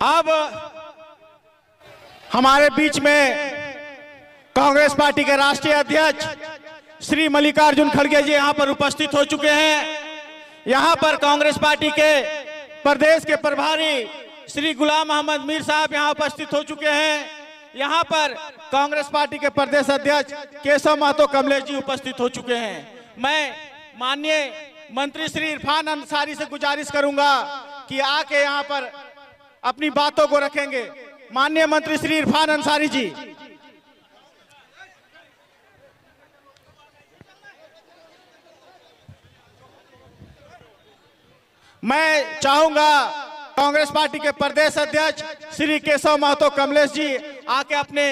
अब हमारे बीच में कांग्रेस पार्टी के राष्ट्रीय अध्यक्ष श्री मल्लिकार्जुन खड़गे जी यहां पर उपस्थित हो चुके हैं। यहां पर कांग्रेस पार्टी के प्रदेश के प्रभारी श्री गुलाम अहमद मीर साहब यहां उपस्थित हो चुके हैं। यहां पर कांग्रेस पार्टी के प्रदेश अध्यक्ष केशव महतो कमलेश जी उपस्थित हो चुके हैं। मैं माननीय मंत्री श्री इरफान अंसारी से गुजारिश करूंगा कि आके यहां पर अपनी बातों को रखेंगे। माननीय मंत्री श्री इरफान अंसारी जी। मैं चाहूंगा कांग्रेस पार्टी के प्रदेश अध्यक्ष श्री केशव महतो कमलेश जी आके अपने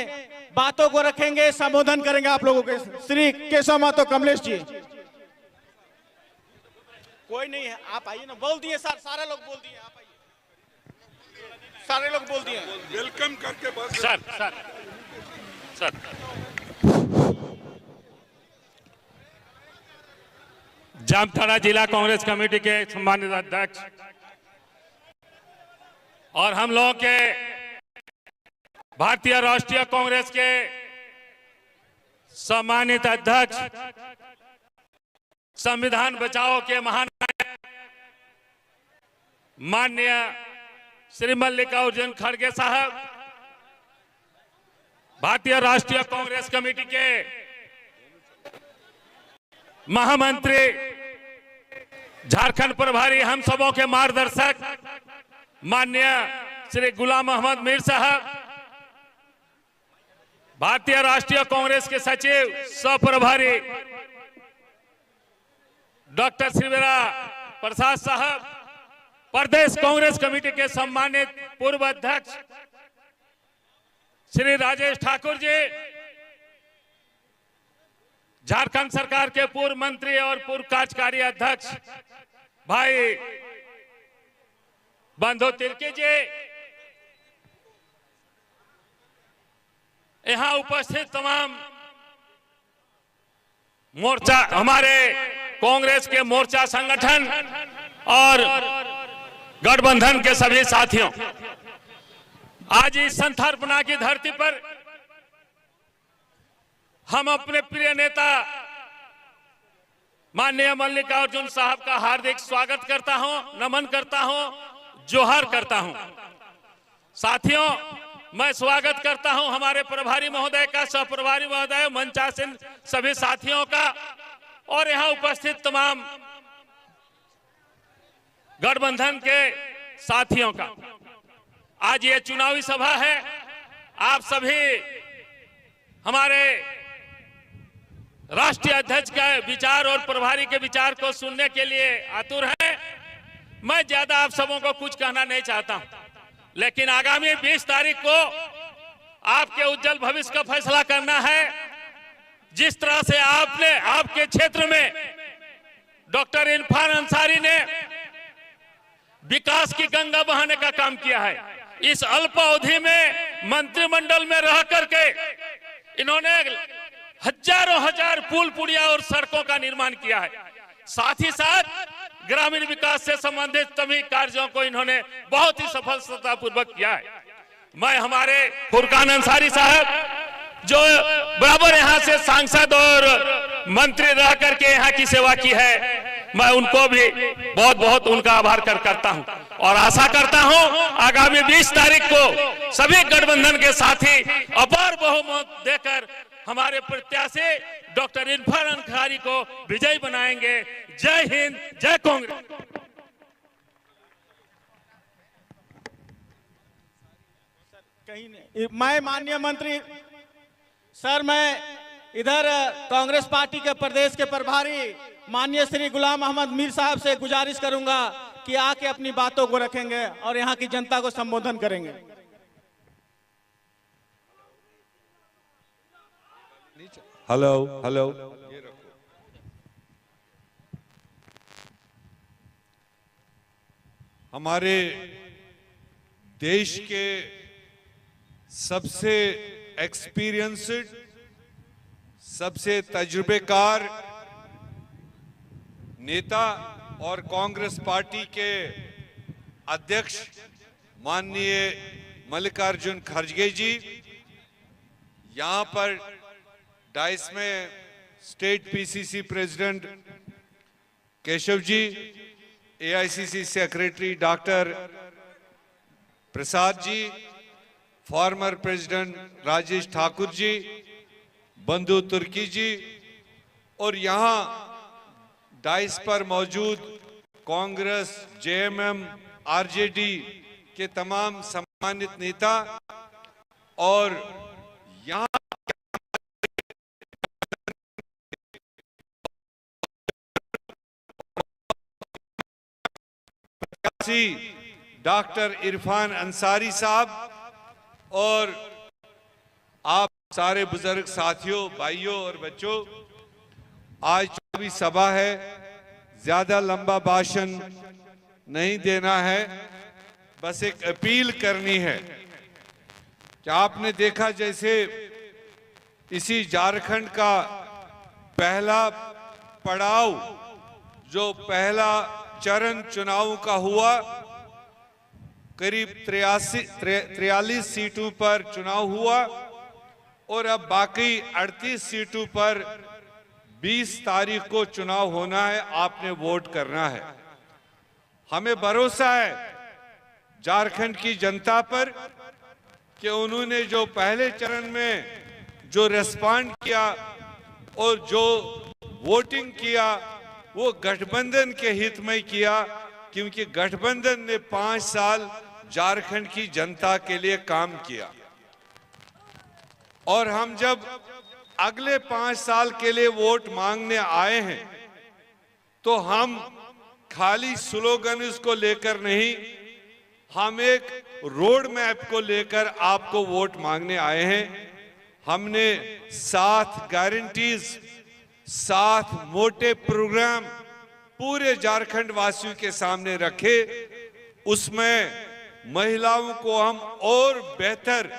बातों को रखेंगे, संबोधन करेंगे आप लोगों के। श्री केशव महतो कमलेश जी। कोई नहीं है, आप आइए ना। बोल दिए सर, सारे लोग बोल दिए, आप आइए। सारे लोग बोल दिए, वेलकम करके बस। सर जामताड़ा जिला कांग्रेस कमेटी के सम्मानित अध्यक्ष और हम लोगों के भारतीय राष्ट्रीय कांग्रेस के सम्मानित अध्यक्ष, संविधान बचाओ के महानायक माननीय श्री मल्लिकार्जुन खड़गे साहब, भारतीय राष्ट्रीय कांग्रेस कमेटी के महामंत्री, झारखंड प्रभारी, हम सबों के मार्गदर्शक माननीय श्री गुलाम अहमद मीर साहब, भारतीय राष्ट्रीय कांग्रेस के सचिव सह प्रभारी डॉक्टर शिवरा प्रसाद साहब, प्रदेश कांग्रेस कमेटी के सम्मानित पूर्व अध्यक्ष श्री राजेश ठाकुर जी, झारखंड सरकार के पूर्व मंत्री और पूर्व कार्यकारी अध्यक्ष भाई बंधु तिर्की जी, यहां उपस्थित तमाम मोर्चा, हमारे कांग्रेस के मोर्चा संगठन और गठबंधन के सभी साथियों, आज इस संथापना की धरती पर हम अपने प्रिय नेता माननीय मल्लिकार्जुन साहब का हार्दिक स्वागत करता हूं, नमन करता हूं, जोहार करता हूं। साथियों, मैं स्वागत करता हूं हमारे प्रभारी महोदय का, सह प्रभारी महोदय, मंचासीन सभी साथियों का और यहां उपस्थित तमाम गठबंधन के साथियों का। आज ये चुनावी सभा है, आप सभी हमारे राष्ट्रीय अध्यक्ष के विचार और प्रभारी के विचार को सुनने के लिए आतुर हैं। मैं ज्यादा आप सबों को कुछ कहना नहीं चाहता हूं, लेकिन आगामी 20 तारीख को आपके उज्जवल भविष्य का फैसला करना है। जिस तरह से आपने आपके क्षेत्र में डॉक्टर इरफान अंसारी ने विकास की गंगा बहाने का काम किया है, इस अल्प अवधि में मंत्रिमंडल में रह करके इन्होंने हजारों हजार पुल पुड़िया और सड़कों का निर्माण किया है। साथ ही साथ ग्रामीण विकास से संबंधित सभी कार्यों को इन्होंने बहुत ही सफलतापूर्वक किया है। मैं हमारे फुरकान अंसारी साहब जो बराबर यहाँ से सांसद और मंत्री रह करके यहाँ की सेवा की है, मैं उनको भी बहुत बहुत उनका आभार करता हूँ और आशा करता हूँ आगामी 20 तारीख को सभी गठबंधन के साथी अपार बहुमत देकर हमारे प्रत्याशी डॉक्टर इरफान अंसारी को विजयी बनाएंगे। जय हिंद, जय कांग्रेस। कहीं नहीं, मैं माननीय मंत्री सर, मैं इधर कांग्रेस पार्टी के प्रदेश के प्रभारी माननीय श्री गुलाम अहमद मीर साहब से गुजारिश करूंगा कि आके अपनी बातों को रखेंगे और यहाँ की जनता को संबोधन करेंगे। हेलो हेलो, हमारे देश के सबसे एक्सपीरियंस्ड, सबसे तजुर्बेकार नेता और कांग्रेस पार्टी के अध्यक्ष माननीय मल्लिकार्जुन खड़गे जी, यहाँ पर डाइस में state PCC president Keshav ji, AICC secretary doctor Prasad ji, former president Rajesh Thakur ji, बंधु तुर्की जी, और यहाँ डाइस पर मौजूद कांग्रेस, जेएमएम, आरजेडी के तमाम सम्मानित नेता और यहाँ डॉक्टर इरफान अंसारी साहब और आप सारे बुजुर्ग साथियों, भाइयों और बच्चों, आज 24 सभा है, ज्यादा लंबा भाषण नहीं देना है, बस एक अपील करनी है कि आपने देखा जैसे इसी झारखंड का पहला पड़ाव, जो पहला चरण चुनाव का हुआ, करीब 43 सीटों पर चुनाव हुआ और अब बाकी 38 सीटों पर 20 तारीख को चुनाव होना है। आपने वोट करना है। हमें भरोसा है झारखंड की जनता पर कि उन्होंने जो पहले चरण में जो रेस्पॉन्ड किया और जो वोटिंग किया वो गठबंधन के हित में किया, क्योंकि गठबंधन ने 5 साल झारखंड की जनता के लिए काम किया। और हम जब अगले 5 साल के लिए वोट मांगने आए हैं तो हम खाली स्लोगन इसको लेकर नहीं, हम एक रोड मैप को लेकर आपको वोट मांगने आए हैं। हमने 7 गारंटीज, 7 मोटे प्रोग्राम पूरे झारखंड वासियों के सामने रखे। उसमें महिलाओं को हम और बेहतर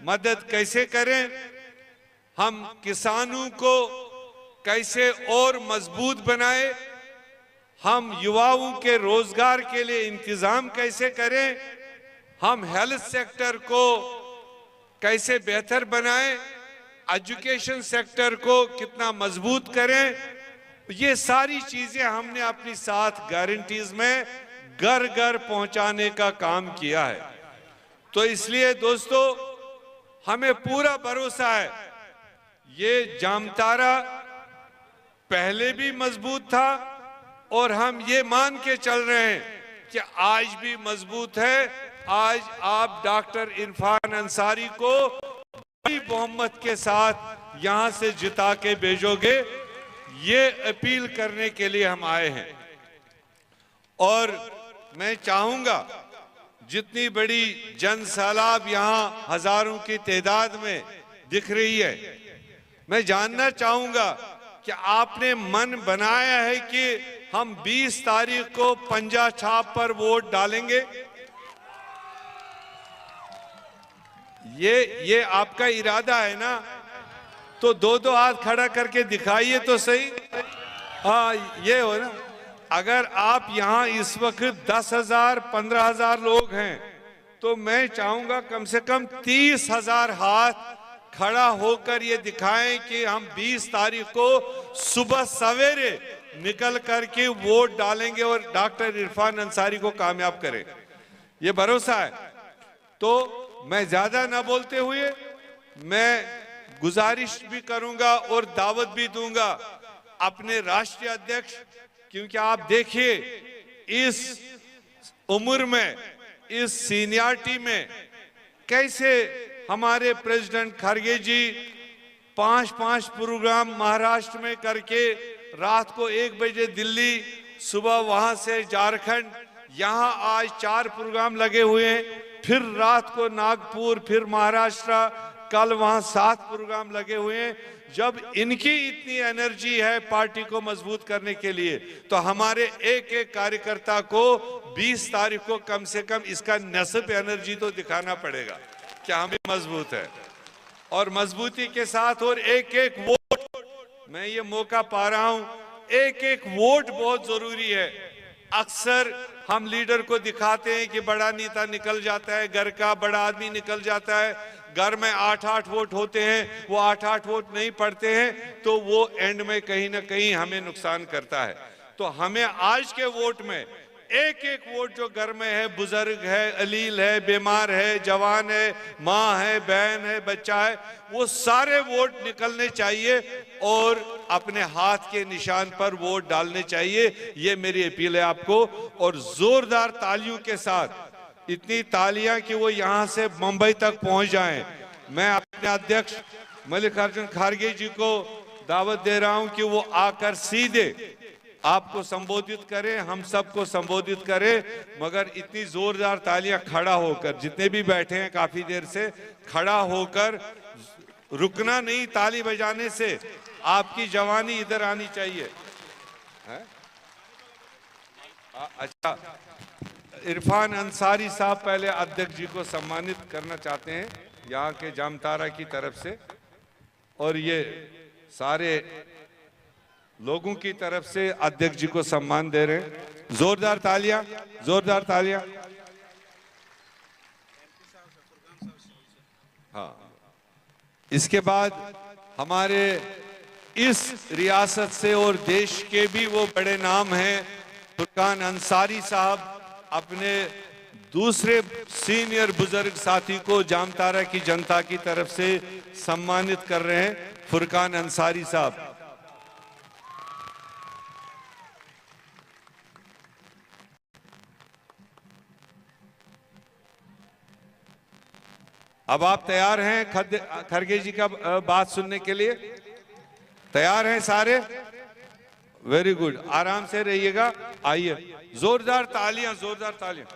मदद कैसे करें, हम किसानों को कैसे और मजबूत बनाए, हम युवाओं के रोजगार के लिए इंतजाम कैसे करें, हम हेल्थ सेक्टर को कैसे बेहतर बनाएं, एजुकेशन सेक्टर को कितना मजबूत करें, ये सारी चीजें हमने अपनी 7 गारंटीज में घर घर पहुंचाने का काम किया है। तो इसलिए दोस्तों, हमें पूरा भरोसा है ये जामतारा पहले भी मजबूत था और हम ये मान के चल रहे हैं कि आज भी मजबूत है। आज आप डॉक्टर इरफान अंसारी को बड़ी बहुमत के साथ यहां से जिता के भेजोगे, ये अपील करने के लिए हम आए हैं। और मैं चाहूंगा जितनी बड़ी जन सैलाब यहां हजारों की तादाद में दिख रही है, मैं जानना चाहूंगा कि आपने मन बनाया है कि हम 20 तारीख को पंजा छाप पर वोट डालेंगे? ये आपका इरादा है ना? तो 2-2 हाथ खड़ा करके दिखाइए तो सही। हाँ, ये हो ना। अगर आप यहाँ इस वक्त 10,000 15,000 लोग हैं तो मैं चाहूंगा कम से कम 30,000 हाथ खड़ा होकर ये दिखाएं कि हम 20 तारीख को सुबह सवेरे निकल करके वोट डालेंगे और डॉक्टर इरफान अंसारी को कामयाब करें। ये भरोसा है। तो मैं ज्यादा ना बोलते हुए मैं गुजारिश भी करूंगा और दावत भी दूंगा अपने राष्ट्रीय अध्यक्ष, क्योंकि आप देखिए इस उम्र में, इस सीनियरिटी में कैसे हमारे प्रेसिडेंट खड़गे जी 5-5 प्रोग्राम महाराष्ट्र में करके रात को 1 बजे दिल्ली, सुबह वहां से झारखंड, यहाँ आज 4 प्रोग्राम लगे हुए हैं, फिर रात को नागपुर, फिर महाराष्ट्र, कल वहां 7 प्रोग्राम लगे हुए हैं। जब इनकी इतनी एनर्जी है पार्टी को मजबूत करने के लिए, तो हमारे एक एक कार्यकर्ता को 20 तारीख को कम से कम इसका नस्ब एनर्जी तो दिखाना पड़ेगा कि हम भी मजबूत है। और मजबूती के साथ और एक एक वोट, मैं ये मौका पा रहा हूं, एक एक वोट बहुत जरूरी है। अक्सर हम लीडर को दिखाते हैं कि बड़ा नेता निकल जाता है, घर का बड़ा आदमी निकल जाता है, घर में 8-8 वोट होते हैं, वो 8-8 वोट नहीं पड़ते हैं, तो वो एंड में कहीं ना कहीं हमें नुकसान करता है। तो हमें आज के वोट में एक एक वोट जो घर में है, बुजुर्ग है, अलील है, बीमार है, जवान है, माँ है, बहन है, बच्चा है, वो सारे वोट निकलने चाहिए और अपने हाथ के निशान पर वोट डालने चाहिए। ये मेरी अपील है आपको। और जोरदार तालियों के साथ, इतनी तालियां कि वो यहां से मुंबई तक पहुंच जाएं। मैं अपने अध्यक्ष मल्लिकार्जुन खड़गे जी को दावत दे रहा हूं कि वो आकर सीधे आपको संबोधित करें, हम सबको संबोधित करें, मगर इतनी जोरदार तालियां खड़ा होकर, जितने भी बैठे हैं काफी देर से, खड़ा होकर रुकना नहीं, ताली बजाने से आपकी जवानी इधर आनी चाहिए। है? अच्छा, इरफान अंसारी साहब पहले अध्यक्ष जी को सम्मानित करना चाहते हैं यहाँ के जामतारा की तरफ से, और ये सारे लोगों की तरफ से अध्यक्ष जी को सम्मान दे रहे हैं। जोरदार तालियां, जोरदार तालियां। हाँ, इसके बाद हमारे इस रियासत से और देश के भी वो बड़े नाम हैं, फुरकान अंसारी साहब अपने दूसरे सीनियर बुजुर्ग साथी को जामतारा की जनता की तरफ से सम्मानित कर रहे हैं। फुरकान अंसारी साहब, अब आप तैयार हैं खड़गे जी का बात सुनने के लिए? तैयार हैं सारे? वेरी गुड, आराम से रहिएगा। आइए, जोरदार तालियां, जोरदार तालियां।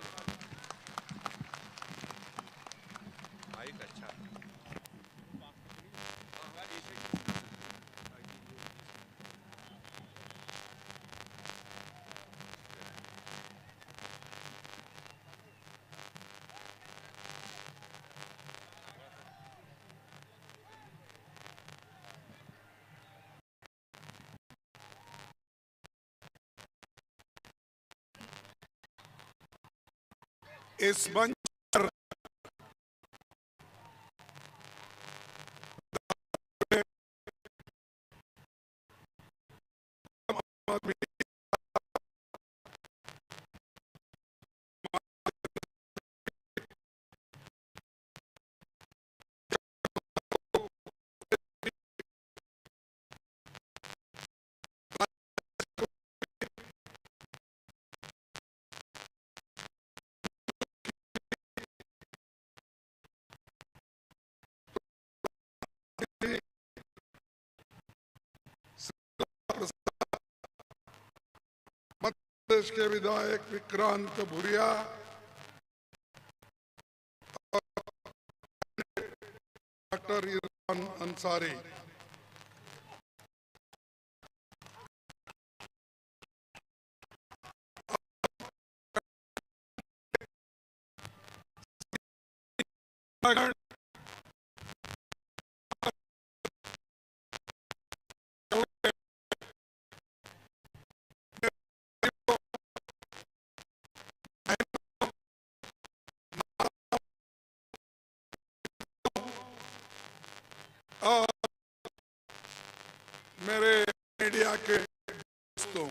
इस मंच पर प्रदेश के विधायक विक्रांत भूरिया, डॉक्टर इरफान अंसारी, और मेरे मीडिया के दोस्तों,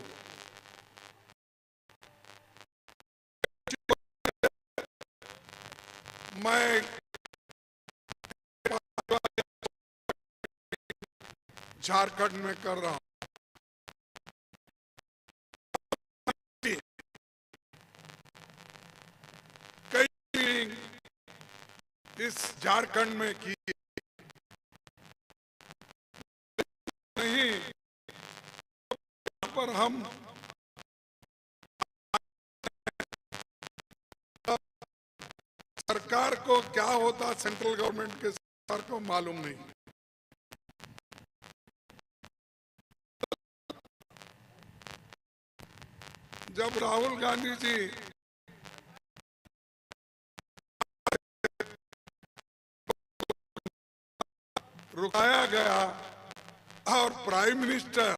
मैं झारखंड में कर रहा हूं। कई इस झारखंड में की नहीं, पर हम सरकार को क्या होता, सेंट्रल गवर्नमेंट के सरकार को मालूम नहीं। जब राहुल गांधी जी रुकाया गया और प्राइम मिनिस्टर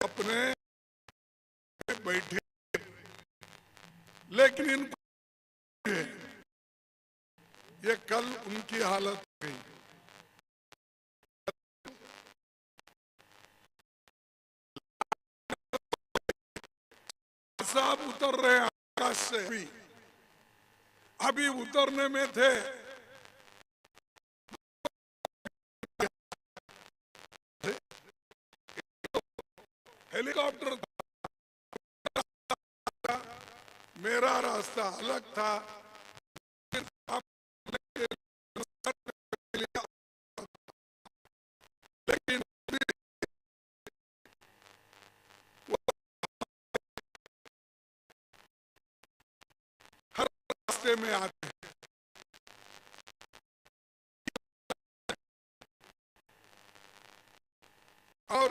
अपने बैठी, लेकिन इन ये कल उनकी हालत हो गई। साहब उतर रहे हैं आकाश से, अभी उतरने में थे, हेलीकॉप्टर, मेरा रास्ता अलग था, लेकिन हर रास्ते में आते हैं। और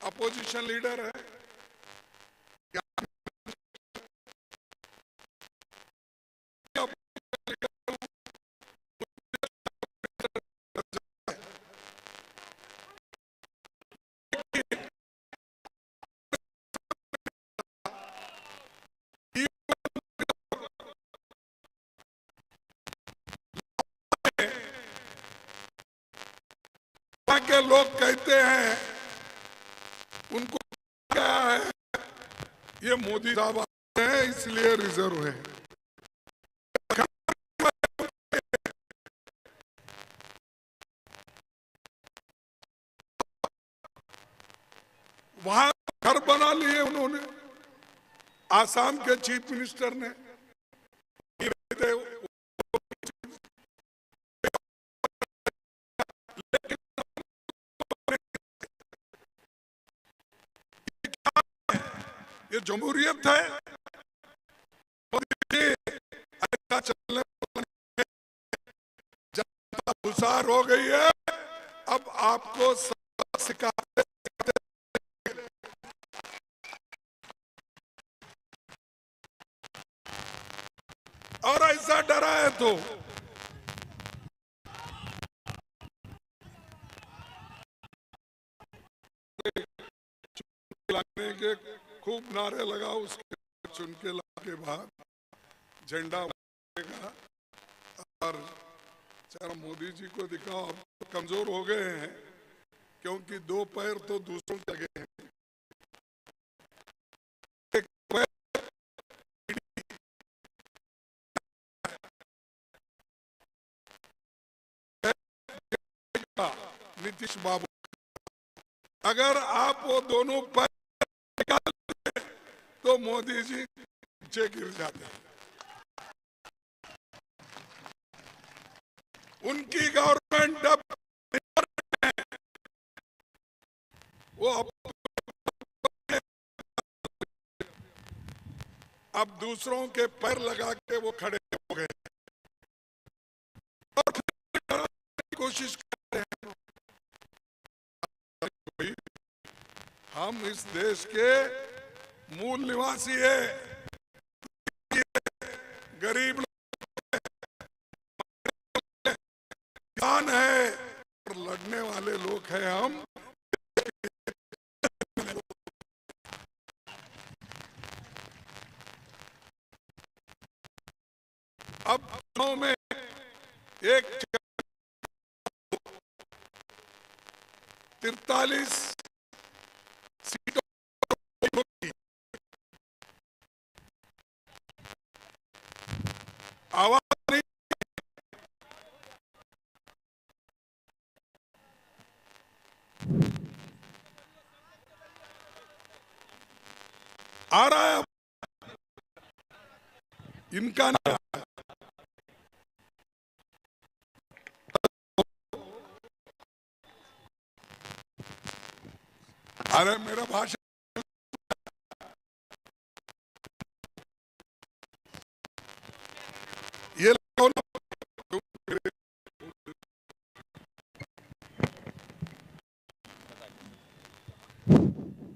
अपोजिशन लीडर है, के लोग कहते हैं उनको क्या है, ये मोदी साहब आते हैं इसलिए रिजर्व है। वहां घर बना लिए उन्होंने, आसाम के चीफ मिनिस्टर ने, ये जमहूरियत है। ऐसा चलने जनता गुस्सार हो गई है, अब आपको सिखाते और ऐसा डरा है तो लाने के खूब नारे लगा, उसके चुन के लाने के बाद झंडा उड़ेगा और जरा मोदी जी को दिखाओ अब तो कमजोर हो गए हैं, क्योंकि दो पैर तो दूसरों की जगह हैं, एक पैर नीतीश बाबू, अगर आप वो दोनों पैर निकाल तो मोदी जी नीचे गिर जाते। उनकी गवर्नमेंट वो अब दूसरों के पैर लगा के वो खड़े हो गए और फिर कोशिश कर रहे हैं। हम इस देश के मूल निवासी है, गरीब किसान है और लड़ने वाले लोग हैं हम। अब चुनाव में एक 43 सीटों आवाज नहीं आ रहा है, इनका नहीं। अरे मेरा भाषण ये लगाओ ना,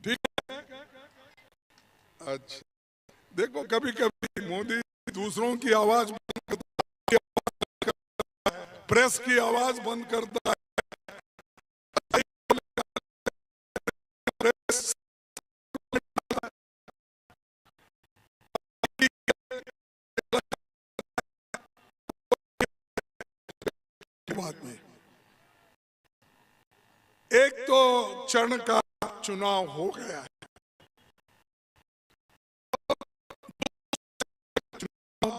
ठीक है। अच्छा देखो, कभी कभी मोदी दूसरों की आवाज प्रेस की आवाज बंद करता है, प्रेस बात नहीं। एक तो चरण का चुनाव हो गया है,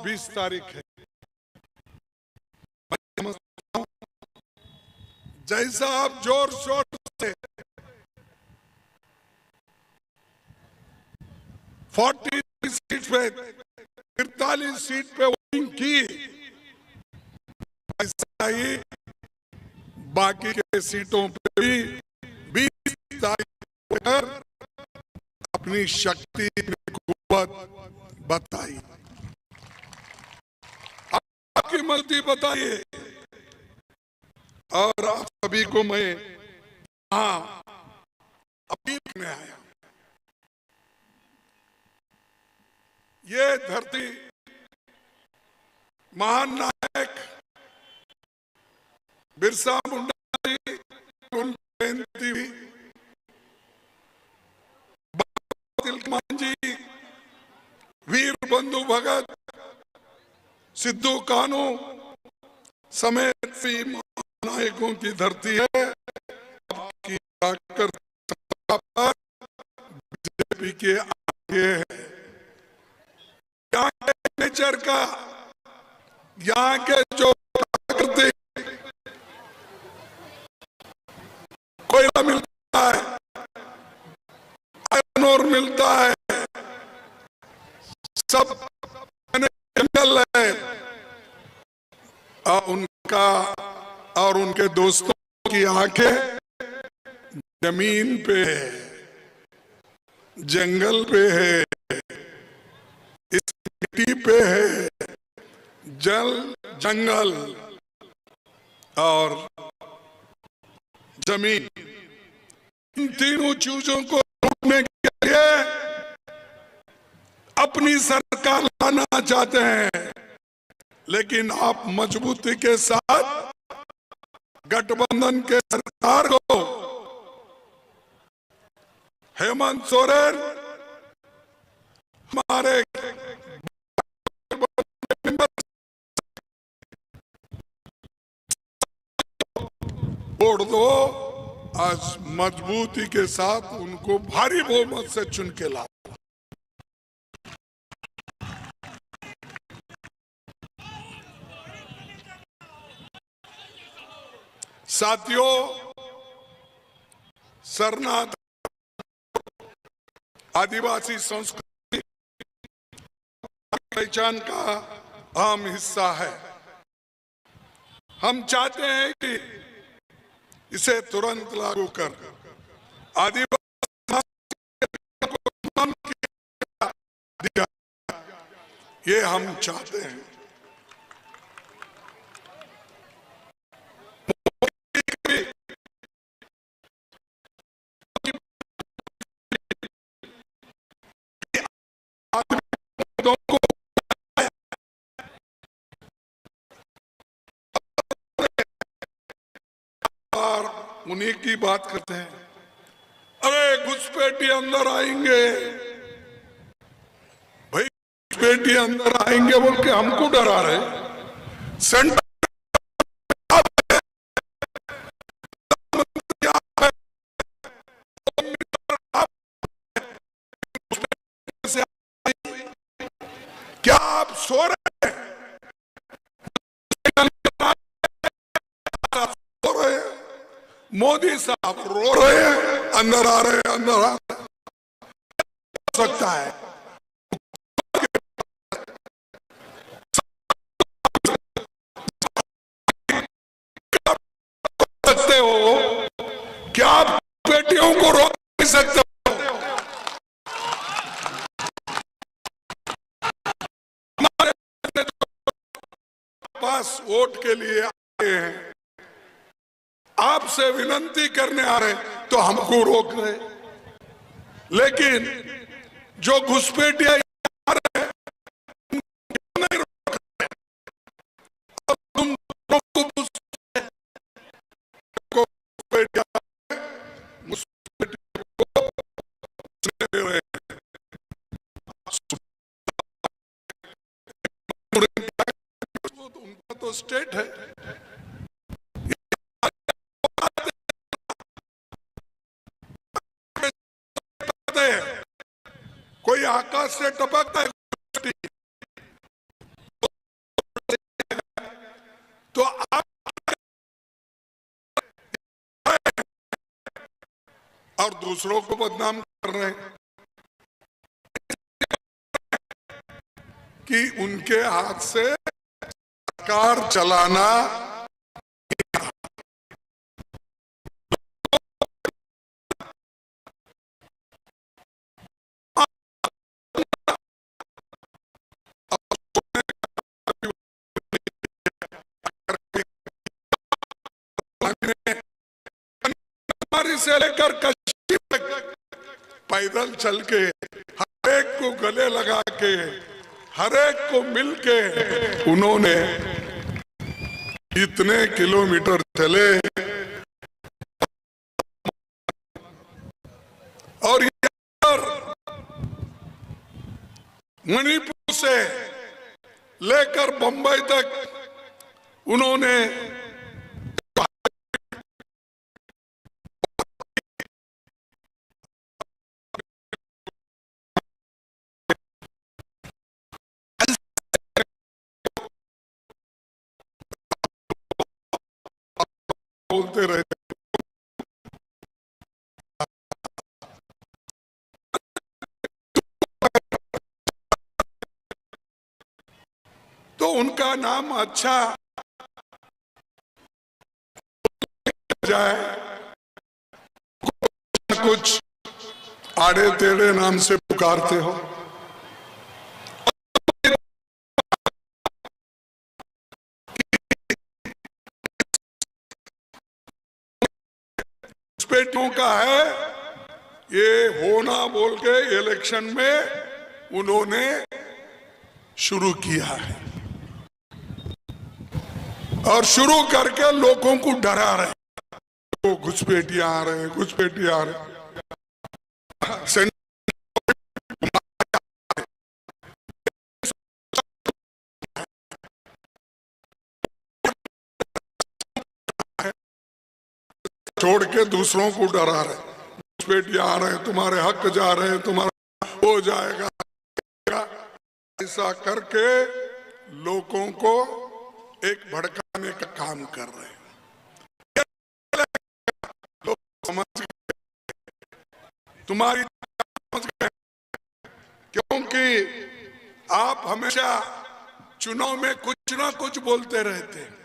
20 तारीख है। जैसा आप जोर शोर से 40 सीट पे 43 सीट पे वोटिंग की, ऐसा ही बाकी के सीटों पे भी 20 तारीख पर अपनी शक्ति कुव्वत बताई। आपकी मर्जी बताइए। और आप सभी को मैं हाँ अपील करने आया। ये धरती महान नायक बिरसा मुंडा जी उनकी जयंती हुई, तिलकमान जी, वीर बंधु भगत, सिद्धू कानू समेत नायकों की धरती है। आपकी ताकत बीजेपी के आगे है। यहाँ के नेचर का, यहाँ के जो प्रकृति कोयला मिलता है, आयरन ओर मिलता है, सब जंगल है, और उनका और उनके दोस्तों की आंखें जमीन पे है, जंगल पे है, इस मिट्टी पे है, जल, जंगल और जमीन। इन तीनों चीजों को रोकने के लिए अपनी सरकार लाना चाहते हैं, लेकिन आप मजबूती के साथ गठबंधन के सरकार को हेमंत सोरेन हमारे वोट दो। आज मजबूती के साथ उनको भारी बहुमत से चुन के लाओ। साथियों, सरनाथ आदिवासी संस्कृति पहचान का अहम हिस्सा है। हम चाहते हैं कि इसे तुरंत लागू कर आदिवासी दिया, ये हम चाहते हैं। उन्हीं की बात करते हैं। अरे घुसपैठी अंदर आएंगे, भाई घुसपैठी अंदर आएंगे बोल के हमको डरा रहे। सेंटर क्या आप सो रहे हैं? मोदी साहब रो रहे हैं, अंदर आ रहे हैं, अंदर आ रहे हैं। हो सकता है सकते हो, क्या आप बेटियों को रोक नहीं सकते हो? हमारे पास वोट के लिए आए हैं, आपसे विनती करने आ रहे, तो हमको रोक रहे। लेकिन जो घुसपैठिया आ रहे हैं, नहीं रोक रहे। तुम आकाश से टपकता है तो आप और दूसरों को बदनाम कर रहे हैं कि उनके हाथ से सरकार चलाना से लेकर कश्मीर तक पैदल चल के हर एक को गले लगा के हर एक को मिल के उन्होंने इतने किलोमीटर चले और यहाँ मणिपुर से लेकर बंबई तक उन्होंने बोलते रहे तो उनका नाम अच्छा जाए कुछ आड़े टेढ़े नाम से पुकारते हो पेटों का है ये होना बोल के इलेक्शन में उन्होंने शुरू किया है और शुरू करके लोगों को डरा रहे हैं। घुसपैठियां आ रहे हैं, घुसपैठियां आ रहे हैं। छोड़ के दूसरों को डरा रहे, घुसपैठियां आ रहे हैं, तुम्हारे हक जा रहे हैं, तुम्हारा हो जाएगा, ऐसा करके लोगों को एक भड़काने का काम कर रहे हैं। लोग समझ गए, तुम्हारी समझ गए, क्योंकि आप हमेशा चुनाव में कुछ ना कुछ बोलते रहते हैं।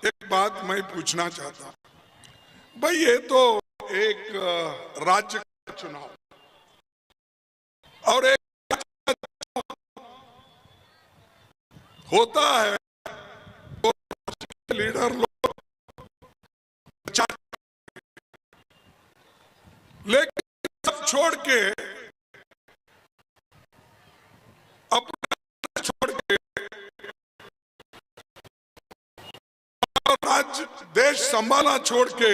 एक बात मैं पूछना चाहता हूं, भाई ये तो एक राज्य का चुनाव और एक होता है तो लीडर लोग, लेकिन सब छोड़ के अपना छोड़ के राज्य देश संभालना छोड़ के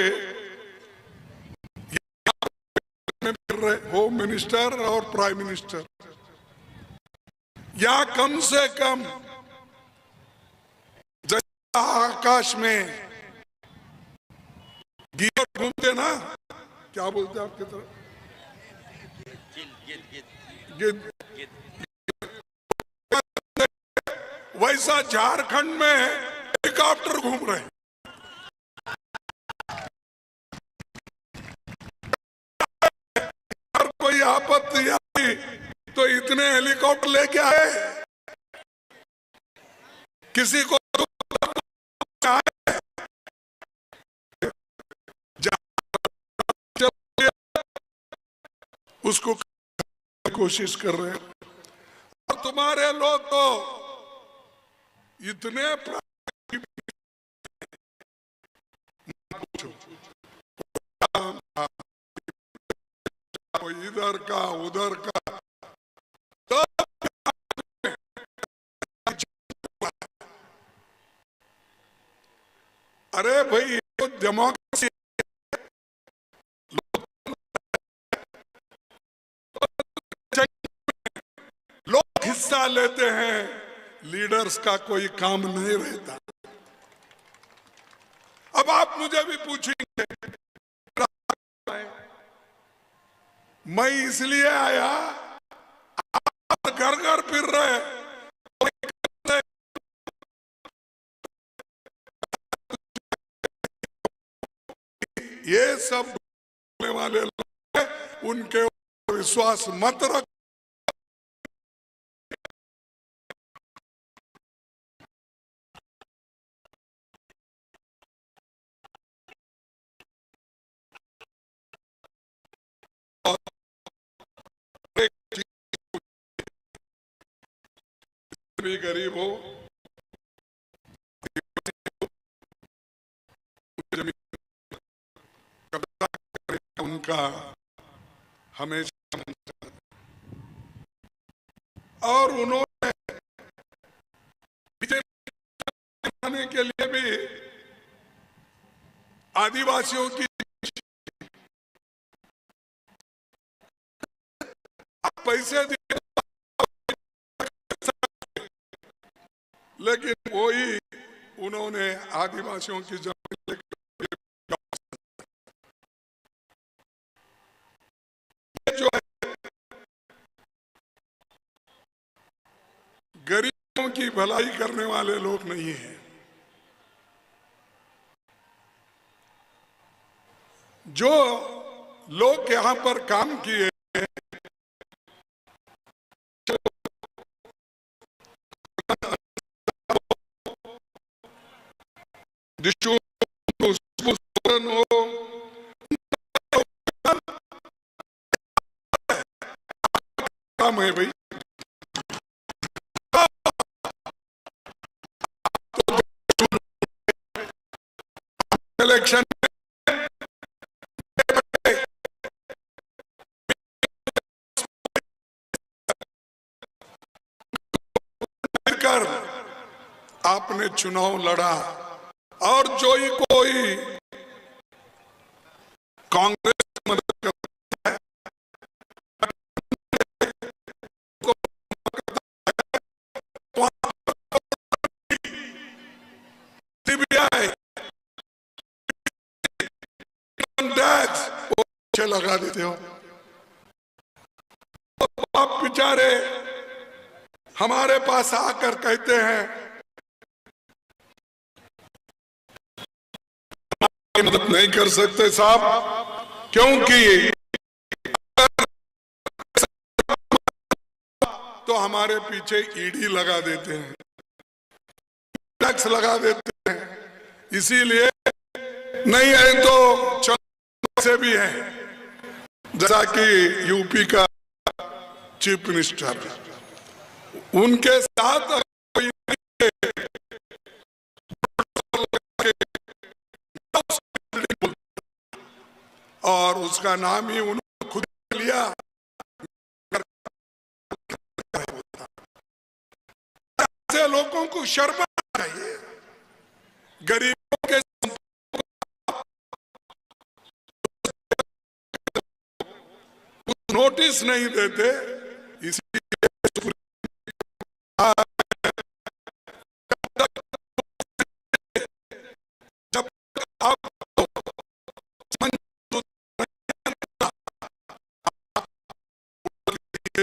होम मिनिस्टर और प्राइम मिनिस्टर या कम से कम जैसे आकाश में गिर घूमते ना, क्या बोलते हैं आपकी तरफ, गिद्ध, वैसा झारखंड में हेलीकॉप्टर घूम रहे हैं। अगर कोई आपत्ति आई तो इतने हेलीकॉप्टर लेके आए, किसी को उसको कोशिश कर रहे हैं। और तुम्हारे लोग तो इतने इधर का उधर का तो अरे भाई डेमोक्रेसी, लोग हिस्सा लेते हैं, लीडर्स का कोई काम नहीं रहता। अब आप मुझे भी पूछेंगे, मैं इसलिए आया, आप घर घर फिर रहे, ये सब बोलने वाले लोग हैं, उनके ऊपर विश्वास मत रख। भी गरीब हो, उनका हमेशा, और उन्होंने बीजेपी बनाने के लिए भी आदिवासियों की पैसे दिए, लेकिन वही उन्होंने आदिवासियों की जमीन जो है, गरीबों की भलाई करने वाले लोग नहीं हैं। जो लोग यहां पर काम किए हो, काम है भाई, इलेक्शन कर आपने चुनाव लड़ा, और जो ही कोई कांग्रेस की मदद करता है, सीबीआई टैक्स वो पीछे लगा देते हो। तो आप बेचारे हमारे पास आकर कहते हैं मदद नहीं कर सकते साहब, क्योंकि तो हमारे पीछे ईडी लगा देते हैं, टैक्स लगा देते हैं, इसीलिए नहीं है तो से भी है, जैसा कि यूपी का चीफ मिनिस्टर, उनके साथ और उसका नाम ही उन्होंने खुद लिया। ऐसे लोगों को शर्म चाहिए, गरीबों के नोटिस नहीं देते, इसीलिए जब आप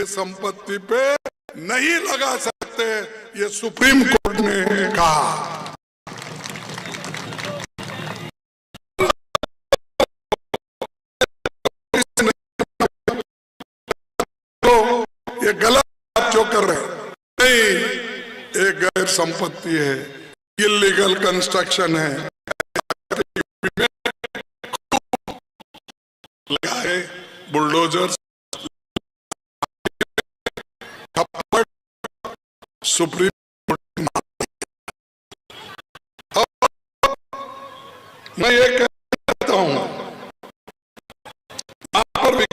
संपत्ति पे नहीं लगा सकते, ये सुप्रीम कोर्ट ने कहा। तो ये गलत आप जो कर रहे हैं, नहीं, ये गैर संपत्ति है, इलीगल कंस्ट्रक्शन है, लगाए बुलडोजर, सुप्रीम कोर्ट। मैं ये कहता हूं, आप पर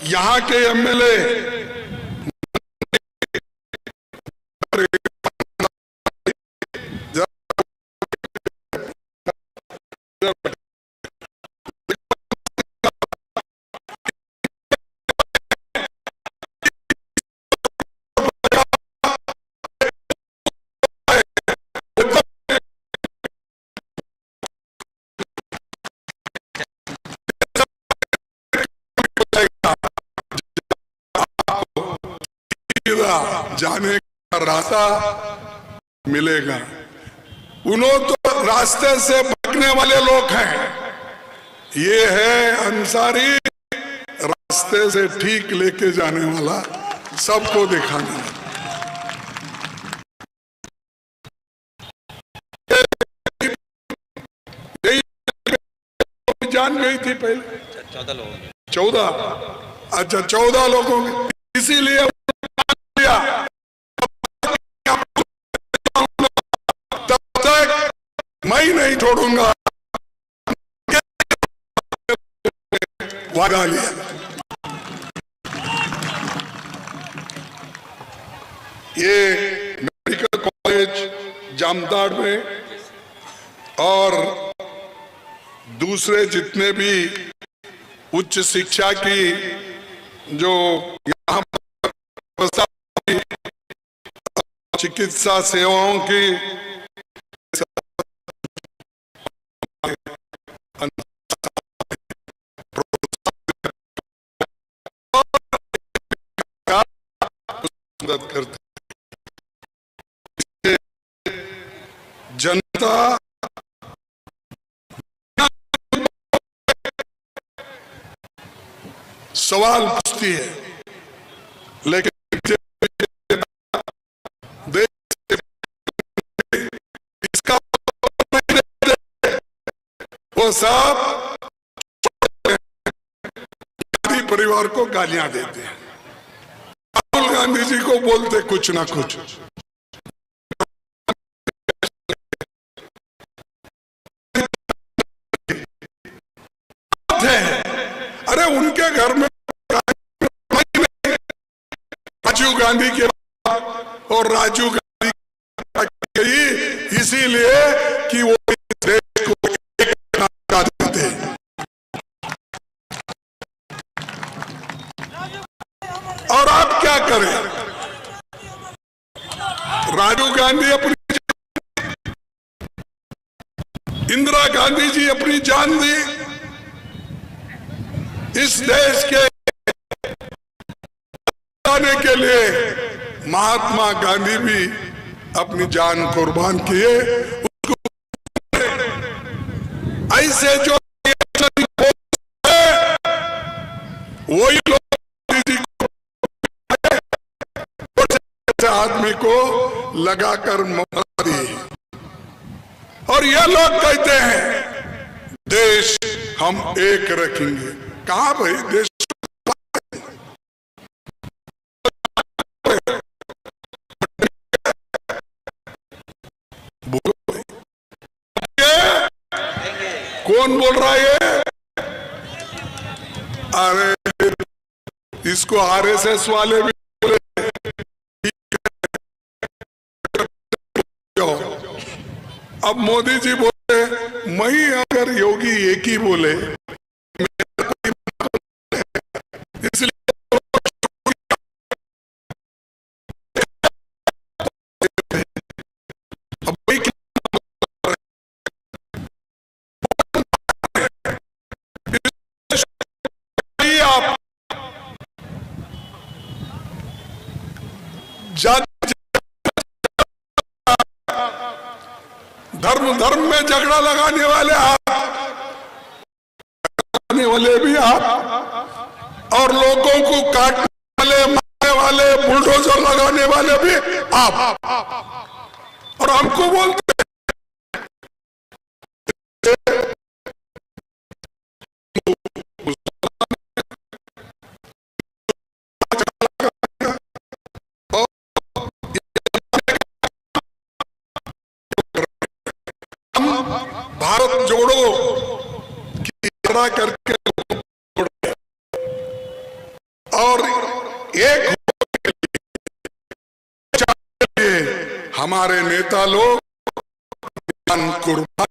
यहाँ के एमएलए जाने का रास्ता मिलेगा। उन्होंने तो रास्ते से भटकने वाले लोग हैं, ये है अंसारी रास्ते से ठीक लेके जाने वाला, सबको दिखाने वाला। जान गई थी पहले 14 लोगों 14, अच्छा 14 लोगों में, इसीलिए तब तक मैं ही नहीं छोड़ूंगा, वादा लिया। ये मेडिकल कॉलेज जामताड़ में और दूसरे जितने भी उच्च शिक्षा की जो यहाँ चिकित्सा सेवाओं की मदद करते, जनता सवाल पूछती है, लेकिन इसका वो सब परिवार को गालियां देते हैं, राहुल गांधी जी को बोलते कुछ ना कुछ। अरे उनके घर में राजीव गांधी के और राजीव गांधी गई इसीलिए कि वो देश को एक बना देते। और आप क्या करें, राजीव गांधी अपनी, इंदिरा गांधी जी अपनी जान दी, इस देश के बचाने के लिए महात्मा गांधी भी अपनी जान कुर्बान किए। ऐसे जो वही लोग आदमी को लगाकर मार दिए, और ये लोग कहते हैं देश हम एक रखेंगे। कहा भाई देश, बोलो कौन बोल रहा है? अरे इसको आरएसएस वाले भी बोले, अब मोदी जी बोले, मैं अगर योगी एक ही बोले, इसलिए आप धर्म में झगड़ा लगाने वाले आप, वाले भी आप, और लोगों को काटने वाले, मारने वाले, बुलडोजर लगाने वाले भी आप, और हमको बोलते भारत जोड़ो की तरह करके और एक हमारे नेता लोग कुर्बान,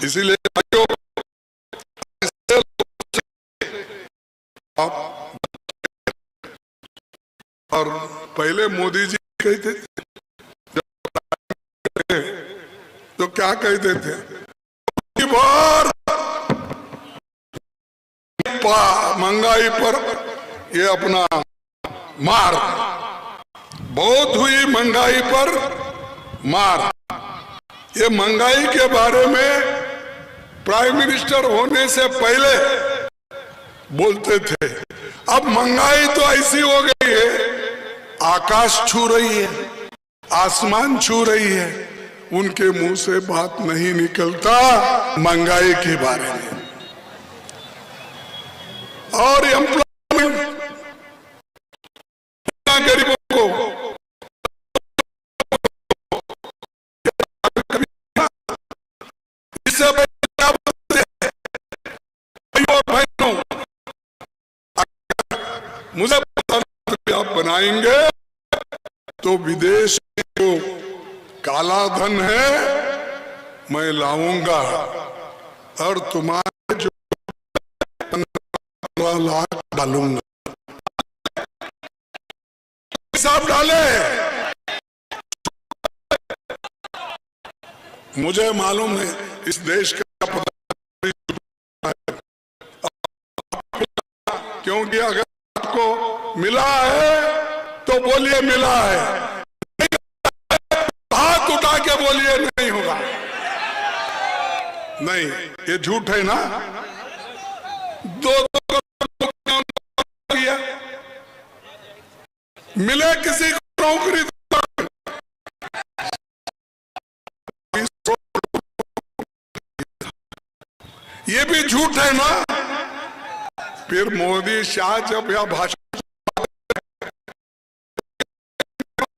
इसीलिए और पहले मोदी जी कहते तो क्या कहते थे, बार महंगाई पर ये अपना मार, बहुत हुई महंगाई पर मार। ये महंगाई के बारे में प्राइम मिनिस्टर होने से पहले बोलते थे, अब महंगाई तो ऐसी हो गई है आकाश छू रही है, आसमान छू रही है, उनके मुंह से बात नहीं निकलता महंगाई के बारे में। और एम्प्लॉयमेंट गरीबों को इससे बहनों मुझे आप बनाएंगे तो विदेश जो काला धन है मैं लाऊंगा और तुम्हारे जो 15 लाख डालूंगा। हिसाब डाले, मुझे मालूम है इस देश का क्योंकि अगर आपको मिला है तो बोलिए मिला है, हाथ उठा के बोलिए नहीं होगा। नहीं, ये झूठ है ना। दो किया मिले किसी को नौकरी, ये भी झूठ है ना। फिर मोदी शाह जब यह भाषण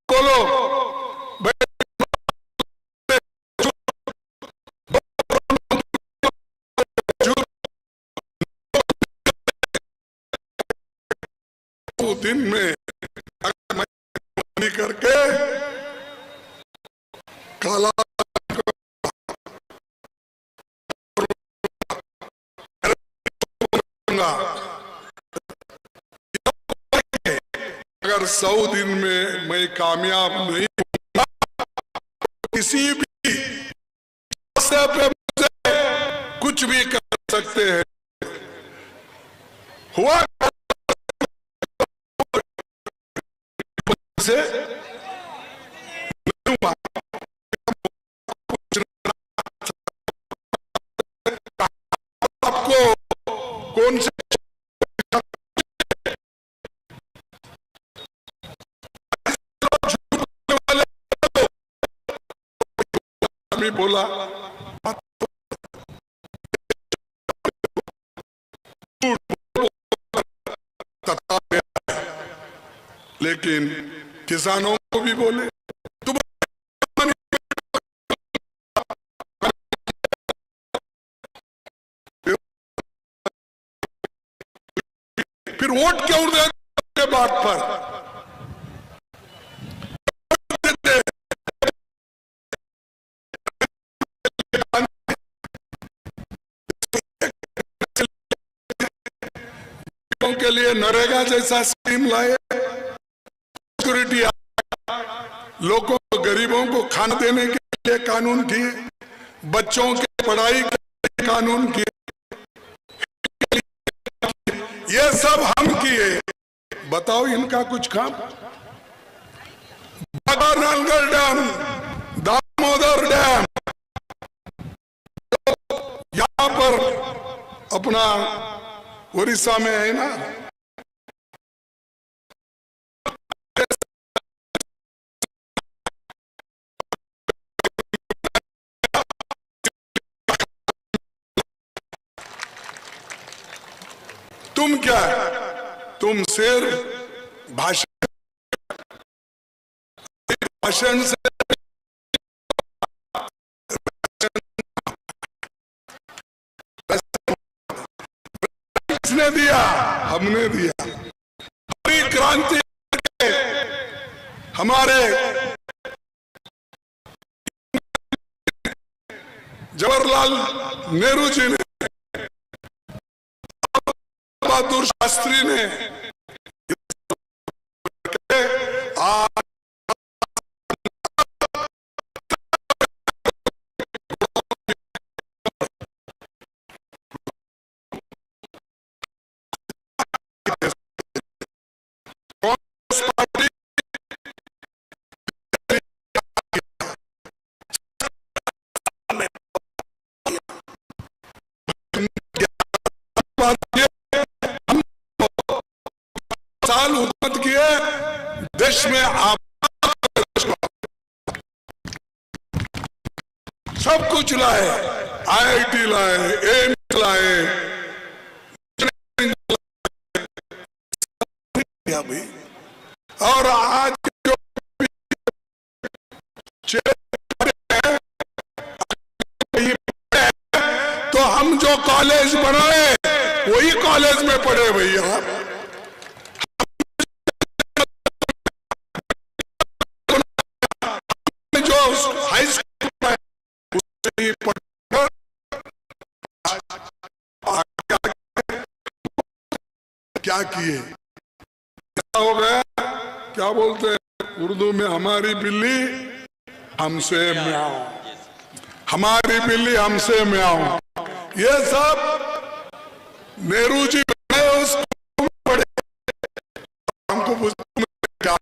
बोलो दिन में करके काला अगर 100 दिन में मैं कामयाब नहीं होगा किसी भी पे मुझे कुछ भी कर सकते हैं। हुआ से आपको कौन से बोला लेकिन किसानों को भी बोले तुम फिर वोट क्यों देते बात पर। के लिए नरेगा जैसा स्कीम लाए, सिक्योरिटी लोगों को गरीबों को खाना देने के लिए कानून किए, बच्चों की पढ़ाई के लिए कानून किए, ये सब हम किए। बताओ इनका कुछ काम। बागानगर डैम, दामोदर डैम, यहां पर अपना उड़ीसा में है ना, तुम क्या है? तुम सिर्फ भाषण से किसने दिया? हमने दिया। हरी क्रांति हमारे जवाहरलाल नेहरू जी ने, बहादुर शास्त्री ने आप सब कुछ लाए, IIT लाए, एम्स लाए, अभी और आज जो तो हम जो कॉलेज बनाए वही कॉलेज में पढ़े भैया। जो हाई स्कूल में उससे ही पढ़कर क्या किए, क्या हो गया, क्या बोलते हैं उर्दू में, हमारी बिल्ली हमसे म्याऊं, हमारी बिल्ली हमसे म्याऊं। ये सब नेहरू जी उसको पढ़े, हमको पूछते क्या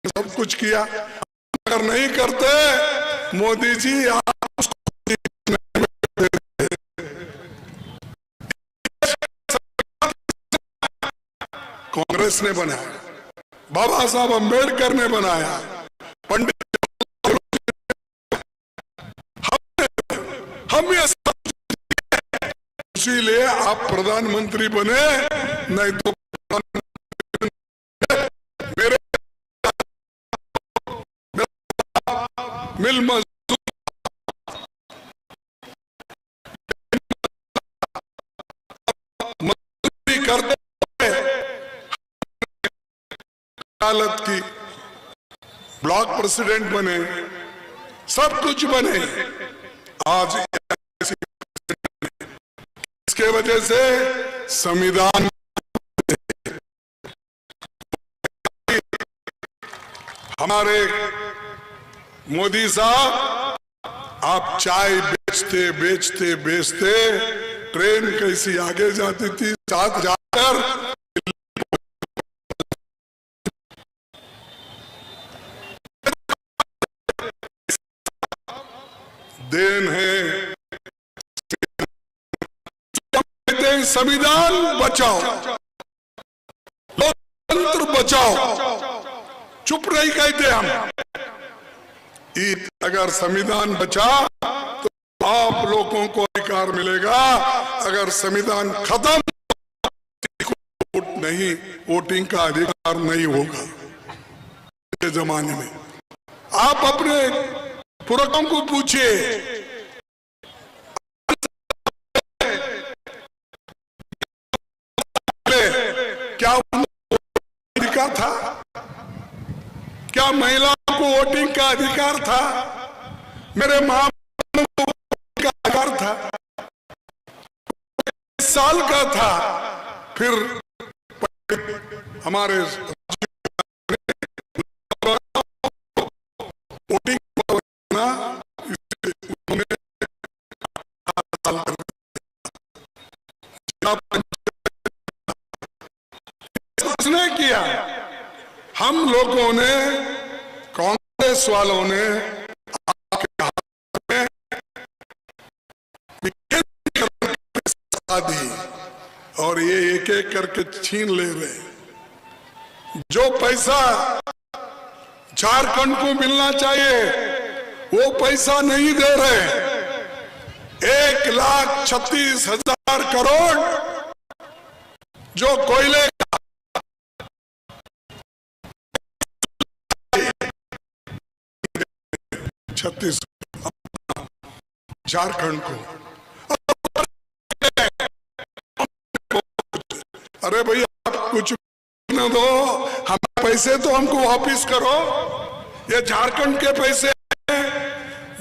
सब कुछ किया, अगर नहीं करते मोदी जी आप कांग्रेस ने बनाया, बाबा साहब अंबेडकर ने बनाया, पंडित हम ये इसीलिए आप प्रधानमंत्री बने, नहीं तो मेरे मिल मजदूर मजदूरी करते हालत की, ब्लॉक प्रेसिडेंट बने, सब कुछ बने, आज इसके वजह से संविधान हमारे मोदी साहब, आप चाय बेचते बेचते बेचते ट्रेन कैसी आगे जाती थी, साथ जाकर देन है। संविधान बचाओ, लोकतंत्र बचाओ, चुप नहीं कहते हम। अगर संविधान बचा तो आप लोगों को अधिकार मिलेगा, अगर संविधान खत्म वोट नहीं, वोटिंग का अधिकार नहीं होगा। के जमाने में आप अपने पुरखों को पूछिए, क्या अधिकार था, क्या महिलाओं को वोटिंग का अधिकार था, मेरे माँ को वोटिंग का अधिकार था, साल का था, फिर हमारे वोटिंग ने किया। हम लोगों ने, कांग्रेस वालों ने आपके हाथ में दी और ये एक एक करके छीन ले रहे। जो पैसा झारखंड को मिलना चाहिए वो पैसा नहीं दे रहे। 1,36,000 करोड़ जो कोयले 36 झारखंड को, अरे भैया आप कुछ न दो, हम पैसे तो हमको वापिस करो। ये झारखंड के पैसे हैं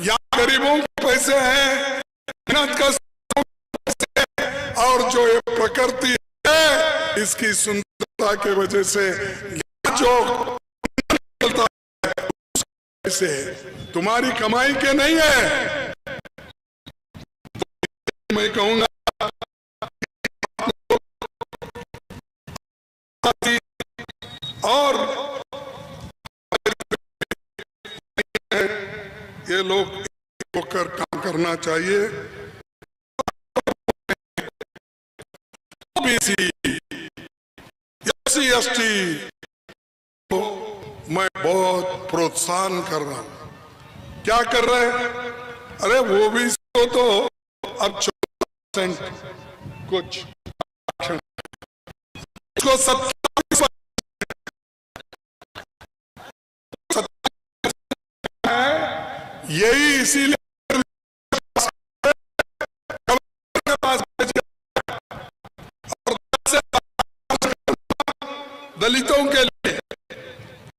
या गरीबों के पैसे हैं, मेहनत का पैसे, और जो ये प्रकृति है इसकी सुंदरता के वजह से जो पैसे तुम्हारी कमाई के नहीं है। मैं कहूंगा और ये लोग होकर काम करना चाहिए। ओबीसी, SC ST मैं बहुत प्रोत्साहन कर रहा हूं। क्या कर रहे हैं? अरे वो भी तो अब 14% कुछ इसको 27 है, यही इसीलिए दलितों के लिए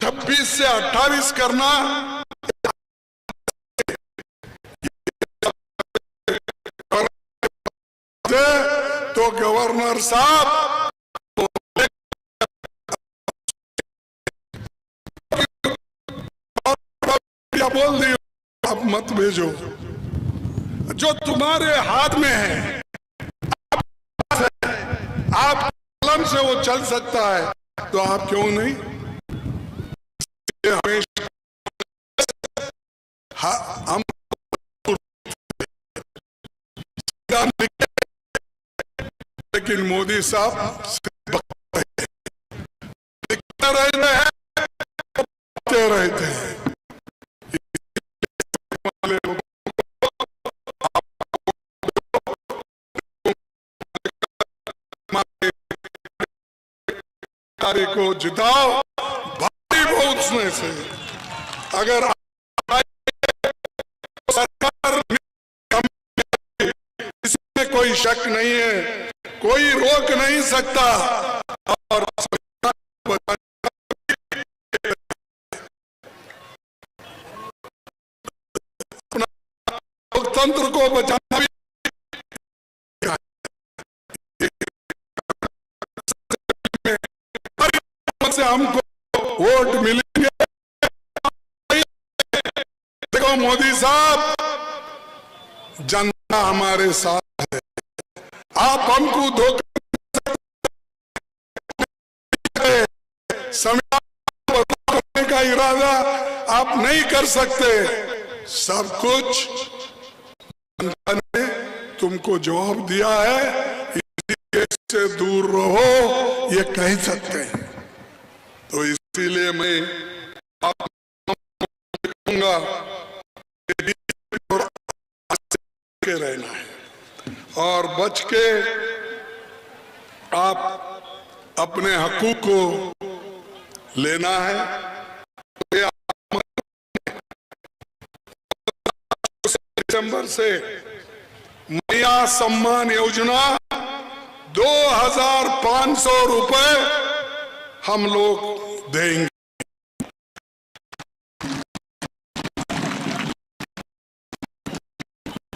26 से 28 करना तो गवर्नर साहब बोल दी आप मत भेजो, जो तुम्हारे हाथ में है आप कलम से वो चल सकता है तो आप क्यों नहीं? हमेशा हम लेकिन मोदी साहब रहते हैं को जिताओ भारी बहुत से। अगर सरकार इसमें कोई शक नहीं है, कोई रोक नहीं सकता। और लोकतंत्र को बचाना भी से हमको वोट मिलेंगे। देखो मोदी साहब, जनता हमारे साथ है। आप हमको धोखा करने का इरादा आप नहीं कर सकते। सब कुछ जनता ने तुमको जवाब दिया है, इससे दूर रहो ये कह सकते हैं। तो इसीलिए मैं आपको कहूंगा के रहना है और बच के आप अपने हकूक को लेना है। दिसंबर से मैया सम्मान योजना 2500 रुपए हम लोग देंगे।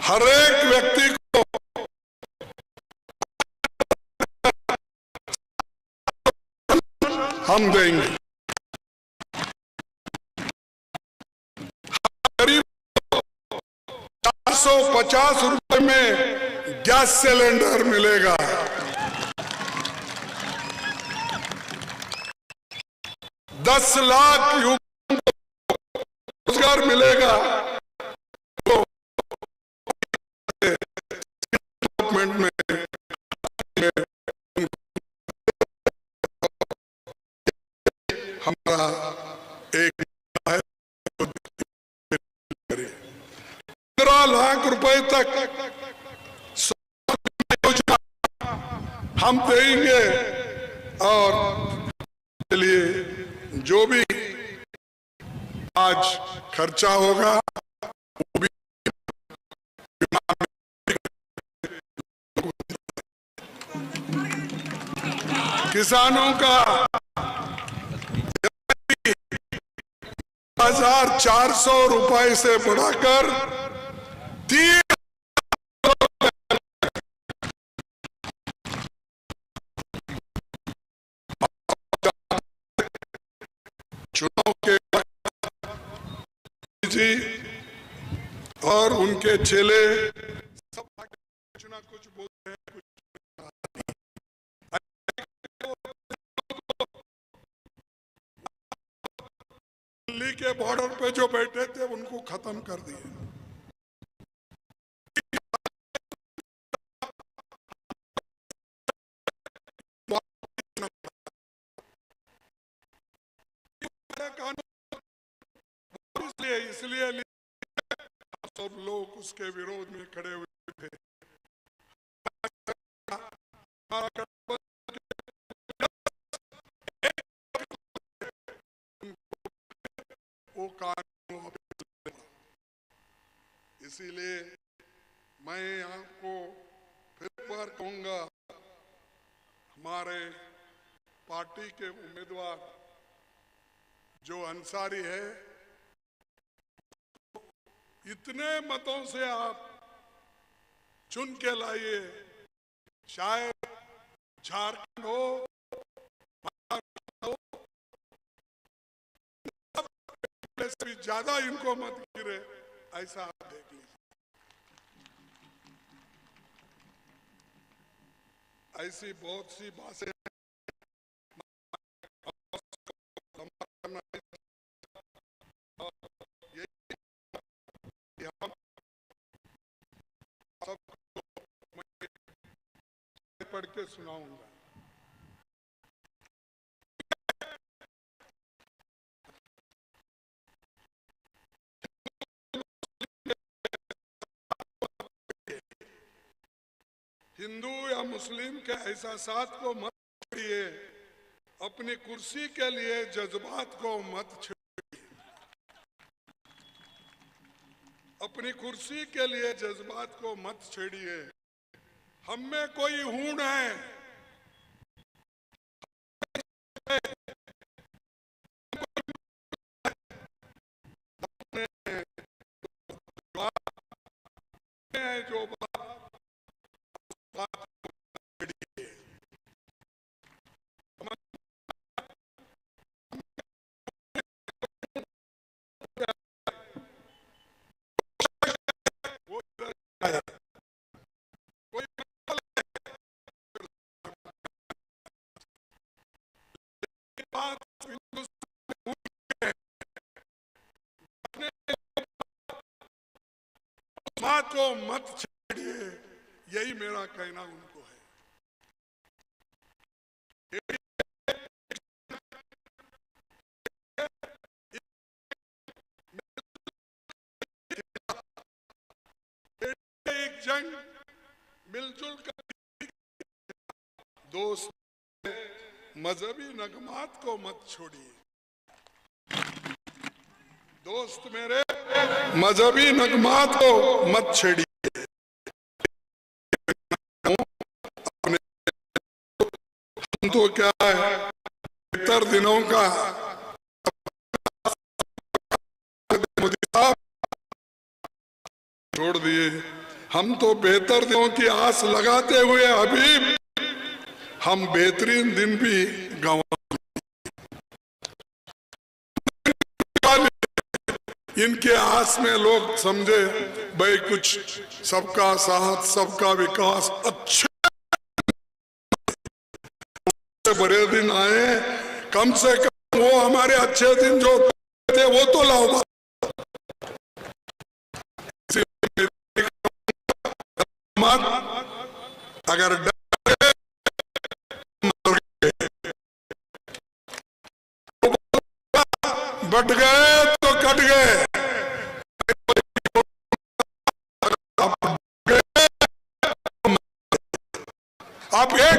हर एक व्यक्ति को हम देंगे। करीब 450 रुपए में गैस सिलेंडर मिलेगा। 10 लाख युवकों को रोजगार मिलेगा। डेवलपमेंट में हमारा एक है 15 लाख रुपए तक योजना हम देंगे। और के लिए जो भी आज खर्चा होगा वो भी किसानों का 1400 रुपए से बढ़ाकर 3 चुनाव के जी और उनके चेले सब कुछ ना कुछ बोलते हैं, कुछ दिल्ली के बॉर्डर पे जो बैठे थे उनको खत्म कर दिए। कानून इसलिए सब लोग उसके विरोध में खड़े हुए थे। वो कानून वापस, इसीलिए मैं आपको फिर बार कहूंगा, हमारे पार्टी के उम्मीदवार जो अंसारी है, इतने मतों से आप चुन के लाइए, शायद झारखंड हो, से भी ज्यादा इनको मत गिरे, ऐसा आप देख लीजिए। ऐसी बहुत सी बातें पढ़ के सुनाऊंगा। हिंदू या मुस्लिम के एहसासात को मत छेड़िए, अपनी कुर्सी के लिए जज्बात को मत छेड़िए, अपनी कुर्सी के लिए जज्बात को मत छेड़िए। हम में कोई हूण है, जो बात को मत छेड़िए, यही मेरा कहना उनको है। एक जंग मिलजुल कर, दोस्त मजहबी नगमात को मत छोड़िए, दोस्त मेरे मजहबी नगमात को मत छेड़िए। हम तो क्या है, 70 दिनों का मोदी साहब छोड़ दिए, हम तो बेहतर दिनों की आस लगाते हुए अभी हम बेहतरीन दिन भी गंवा, इनके आस में लोग समझे भाई कुछ सबका साथ सबका विकास, अच्छे बड़े दिन आए, कम से कम वो हमारे अच्छे दिन जो थे वो तो लाओ। अगर बट गए तो कट गए, आप एक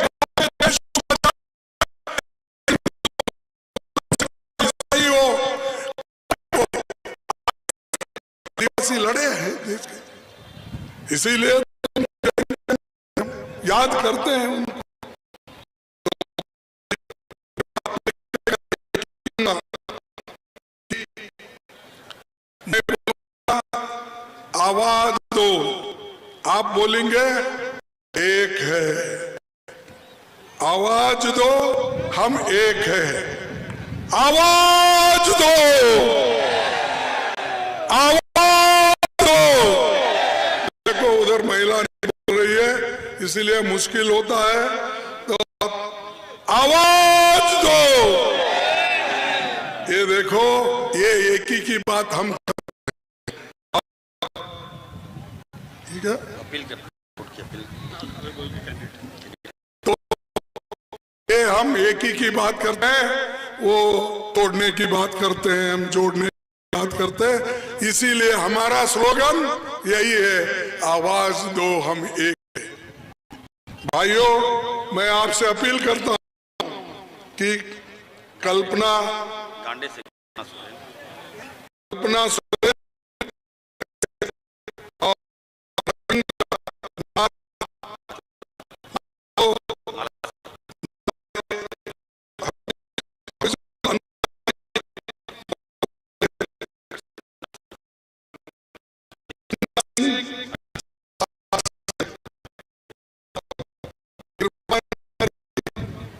आदिवासी लड़े हैं देश के, इसीलिए याद करते हैं उनको। आवाज दो, आप बोलेंगे एक है, आवाज दो, हम एक है, आवाज दो, आवाज दो। देखो उधर महिला नहीं बोल रही है, इसीलिए मुश्किल होता है, तो आप आवाज दो। ये देखो, ये एक ही की बात हम, ठीक है, तो ये हम एक ही की बात करते हैं, वो तोड़ने की बात करते हैं, हम जोड़ने की बात करते हैं। इसीलिए हमारा स्लोगन यही है, आवाज दो हम एक। भाइयों, मैं आपसे अपील करता हूं कि कल्पना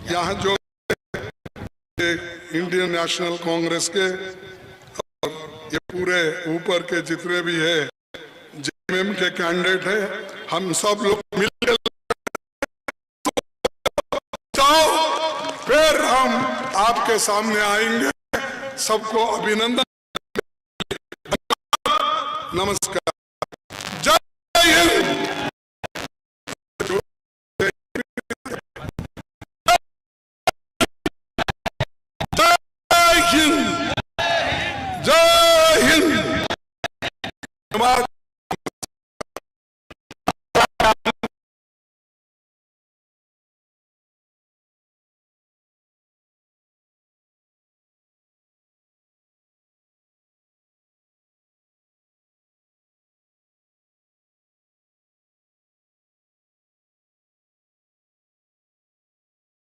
यहाँ जो इंडियन नेशनल कांग्रेस के और ये पूरे ऊपर के जितने भी है जेएमएम के कैंडिडेट है, हम सब लोग मिलकर जाओ, फिर हम आपके सामने आएंगे। सबको अभिनंदन, नमस्कार।